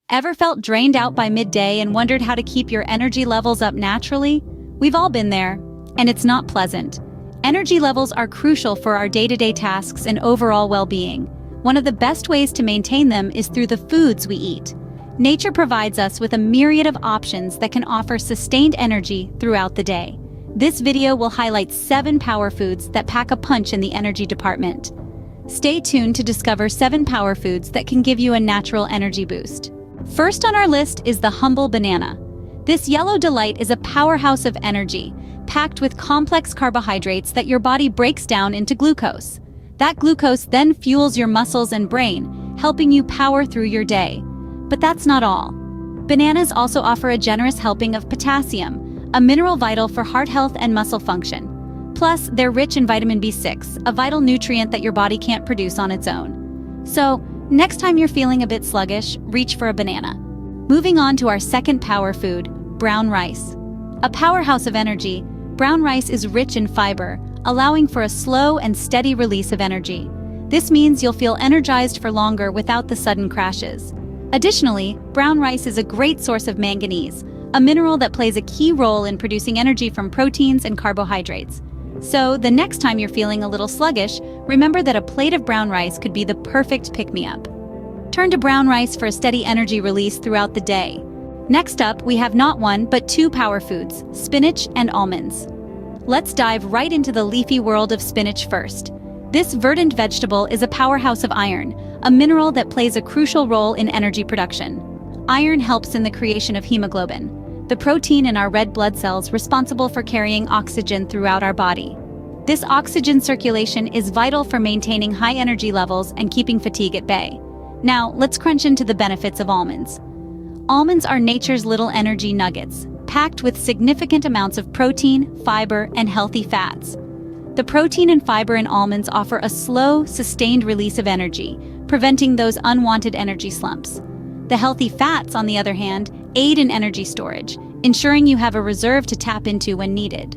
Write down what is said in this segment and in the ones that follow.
Ever felt drained out by midday and wondered how to keep your energy levels up naturally? We've all been there, and it's not pleasant. Energy levels are crucial for our day-to-day tasks and overall well-being. One of the best ways to maintain them is through the foods we eat. Nature provides us with a myriad of options that can offer sustained energy throughout the day. This video will highlight 7 power foods that pack a punch in the energy department. Stay tuned to discover 7 power foods that can give you a natural energy boost. First on our list is the humble banana. This yellow delight is a powerhouse of energy, packed with complex carbohydrates that your body breaks down into glucose. That glucose then fuels your muscles and brain, helping you power through your day. But that's not all. Bananas also offer a generous helping of potassium, a mineral vital for heart health and muscle function. Plus, they're rich in vitamin B6, a vital nutrient that your body can't produce on its own. So, next time you're feeling a bit sluggish, reach for a banana. Moving on to our second power food, brown rice. A powerhouse of energy, brown rice is rich in fiber, allowing for a slow and steady release of energy. This means you'll feel energized for longer without the sudden crashes. Additionally, brown rice is a great source of manganese, a mineral that plays a key role in producing energy from proteins and carbohydrates. So, the next time you're feeling a little sluggish, remember that a plate of brown rice could be the perfect pick-me-up. Turn to brown rice for a steady energy release throughout the day. Next up, we have not one, but 2 power foods, spinach and almonds. Let's dive right into the leafy world of spinach first. This verdant vegetable is a powerhouse of iron, a mineral that plays a crucial role in energy production. Iron helps in the creation of hemoglobin, the protein in our red blood cells responsible for carrying oxygen throughout our body. This oxygen circulation is vital for maintaining high energy levels and keeping fatigue at bay. Now, let's crunch into the benefits of almonds. Almonds are nature's little energy nuggets, packed with significant amounts of protein, fiber, and healthy fats. The protein and fiber in almonds offer a slow, sustained release of energy, preventing those unwanted energy slumps. The healthy fats, on the other hand, aid in energy storage, ensuring you have a reserve to tap into when needed.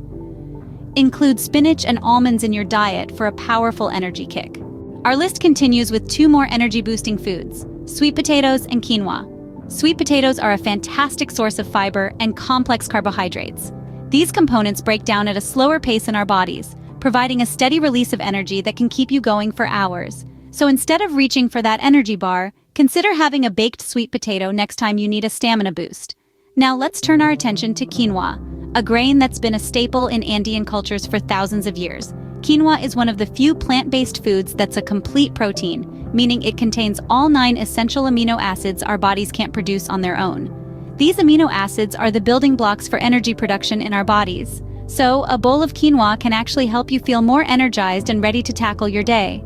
Include spinach and almonds in your diet for a powerful energy kick. Our list continues with 2 more energy-boosting foods, sweet potatoes and quinoa. Sweet potatoes are a fantastic source of fiber and complex carbohydrates. These components break down at a slower pace in our bodies, providing a steady release of energy that can keep you going for hours. So instead of reaching for that energy bar, consider having a baked sweet potato next time you need a stamina boost. Now let's turn our attention to quinoa, a grain that's been a staple in Andean cultures for thousands of years. Quinoa is one of the few plant-based foods that's a complete protein, meaning it contains all 9 essential amino acids our bodies can't produce on their own. These amino acids are the building blocks for energy production in our bodies. So, a bowl of quinoa can actually help you feel more energized and ready to tackle your day.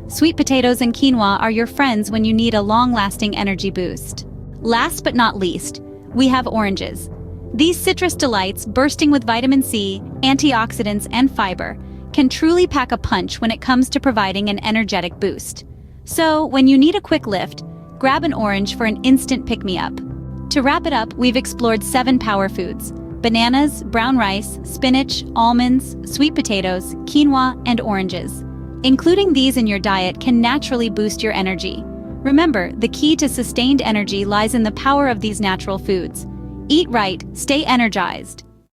Sweet potatoes and quinoa are your friends when you need a long-lasting energy boost. Last but not least, we have oranges. These citrus delights, bursting with vitamin C, antioxidants, and fiber, can truly pack a punch when it comes to providing an energetic boost. So, when you need a quick lift, grab an orange for an instant pick-me-up. To wrap it up, we've explored 7 power foods: bananas, brown rice, spinach, almonds, sweet potatoes, quinoa, and oranges. Including these in your diet can naturally boost your energy. Remember, the key to sustained energy lies in the power of these natural foods. Eat right, stay energized,